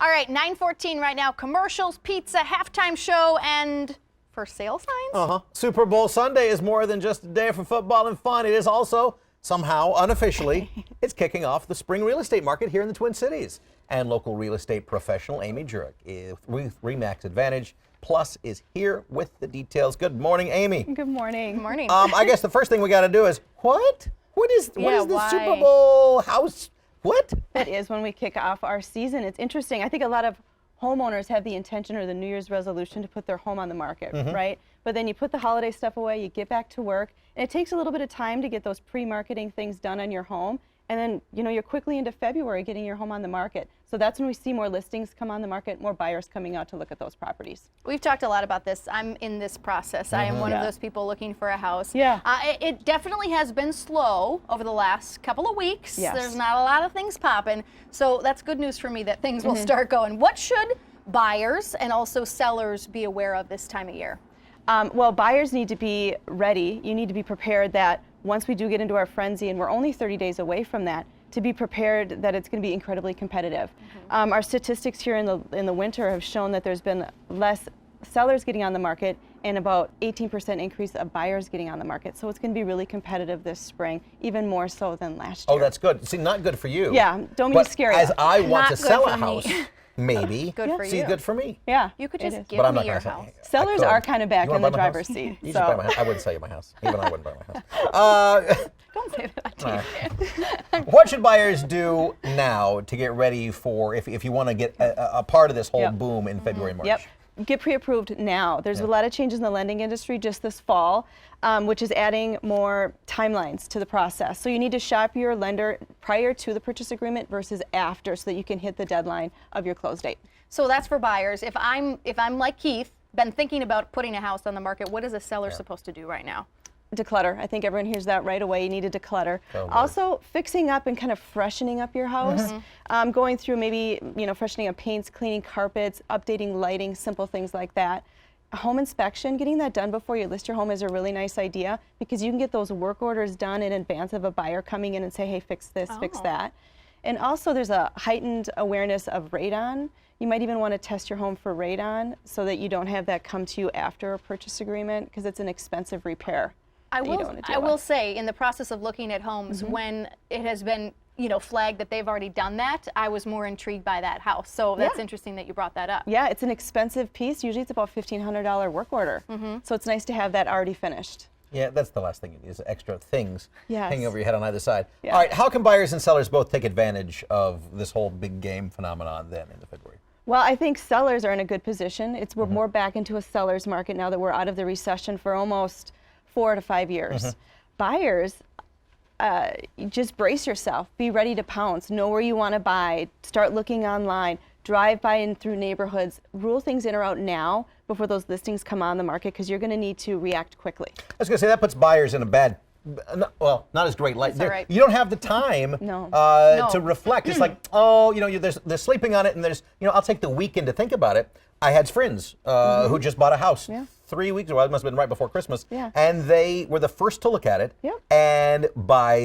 All right, 9:14 right now. Commercials, pizza, halftime show, and for sale signs? Super Bowl Sunday is more than just a day for football and fun. It is also, somehow, unofficially, it's kicking off the spring real estate market here in the Twin Cities. And local real estate professional Amy Jurek with RE/MAX Advantage Plus is here with the details. Good morning, Amy. Good morning. Good morning. I guess the first thing we got to do is, what? What is the why? Super Bowl house? What? That is when we kick off our season. It's interesting. I think a lot of homeowners have the intention or the New Year's resolution to put their home on the market, right? But then you put the holiday stuff away, you get back to work, and it takes a little bit of time to get those pre-marketing things done on your home. And then, you know, you're quickly into February getting your home on the market. So that's when we see more listings come on the market, more buyers coming out to look at those properties. We've talked a lot about this. I'm in this process. I am one of those people looking for a house. Yeah. It definitely has been slow over the last couple of weeks. Yes. There's not a lot of things popping. So that's good news for me that things will start going. What should buyers and also sellers be aware of this time of year? Well, buyers need to be ready. You need to be prepared that once we do get into our frenzy, and we're only 30 days away from that, to be prepared that it's going to be incredibly competitive. Our statistics here in the winter have shown that there's been less sellers getting on the market and about 18% increase of buyers getting on the market. So it's going to be really competitive this spring, even more so than last year. Oh, that's good. See, not good for you. Yeah, don't mean to scare you. As I want Not to good sell for a me. house, maybe. Good for See, you. good for me. Yeah, You could it just is. give But I'm me not your gonna house. say. Sellers are kind of back You in wanna the buy my driver's house? seat. You should buy my house. I wouldn't sell you my house. Even I wouldn't buy my house. Don't say that to me. What should buyers do now to get ready for if you want to get a part of this whole boom in February, March? Yep. Get pre-approved now. There's a lot of changes in the lending industry just this fall, which is adding more timelines to the process. So you need to shop your lender prior to the purchase agreement versus after so that you can hit the deadline of your close date. So that's for buyers. If I'm like Keith, been thinking about putting a house on the market, what is a seller supposed to do right now? Declutter. I think everyone hears that right away. You need to declutter. Totally. Also, fixing up and kind of freshening up your house. Going through maybe, freshening up paints, cleaning carpets, updating lighting, simple things like that. A home inspection, getting that done before you list your home is a really nice idea because you can get those work orders done in advance of a buyer coming in and say, hey, fix this, fix that. And also there's a heightened awareness of radon. You might even want to test your home for radon so that you don't have that come to you after a purchase agreement because it's an expensive repair. I will say, in the process of looking at homes, when it has been, flagged that they've already done that, I was more intrigued by that house. So that's interesting that you brought that up. Yeah, it's an expensive piece. Usually it's about $1,500 work order. So it's nice to have that already finished. Yeah, that's the last thing you need is extra things hanging over your head on either side. Yeah. All right, how can buyers and sellers both take advantage of this whole big game phenomenon then into February? Well, I think sellers are in a good position. We're more back into a seller's market now that we're out of the recession for almost 4 to 5 years. Buyers, just brace yourself. Be ready to pounce. Know where you want to buy. Start looking online. Drive by and through neighborhoods. Rule things in or out now before those listings come on the market because you're going to need to react quickly. I was going to say that puts buyers in a bad, well, not as great light. That's all right. You don't have the time to reflect. It's like, they're sleeping on it, and there's, I'll take the weekend to think about it. I had friends who just bought a house 3 weeks ago. It must have been right before Christmas. And they were the first to look at it. And by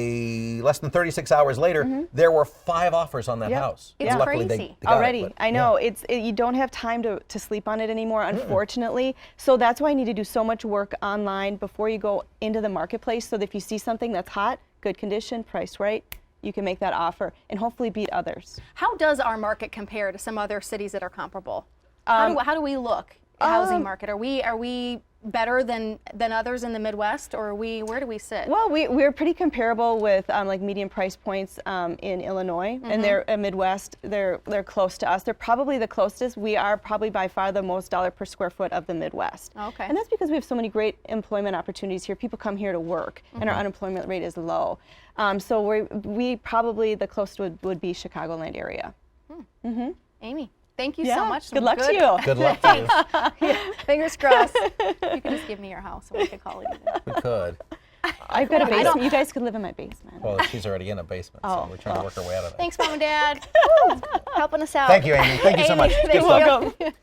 less than 36 hours later, there were 5 offers on that house. It's Luckily, crazy. they got Already. it, but, I know. You don't have time to sleep on it anymore, unfortunately. So that's why I need to do so much work online before you go into the marketplace so that if you see something that's hot, good condition, priced right, you can make that offer and hopefully beat others. How does our market compare to some other cities that are comparable? How do we look at housing market? Are we better than others in the Midwest, or where do we sit? Well, we're pretty comparable with like median price points in Illinois, and they're Midwest. They're close to us. They're probably the closest. We are probably by far the most dollar per square foot of the Midwest. Okay. And that's because we have so many great employment opportunities here. People come here to work, and our unemployment rate is low. So we probably the closest would be Chicagoland area. Amy, thank you so much. Good luck to you. Good luck to you. Fingers crossed. You can just give me your house and we could call it even. We could. I've got a basement. You guys could live in my basement. Well, she's already in a basement, so we're trying to work our way out of it. Thanks, Mom and Dad. Helping us out. Thank you, Amy. Thank you so much. Amy, Good thank stuff. you.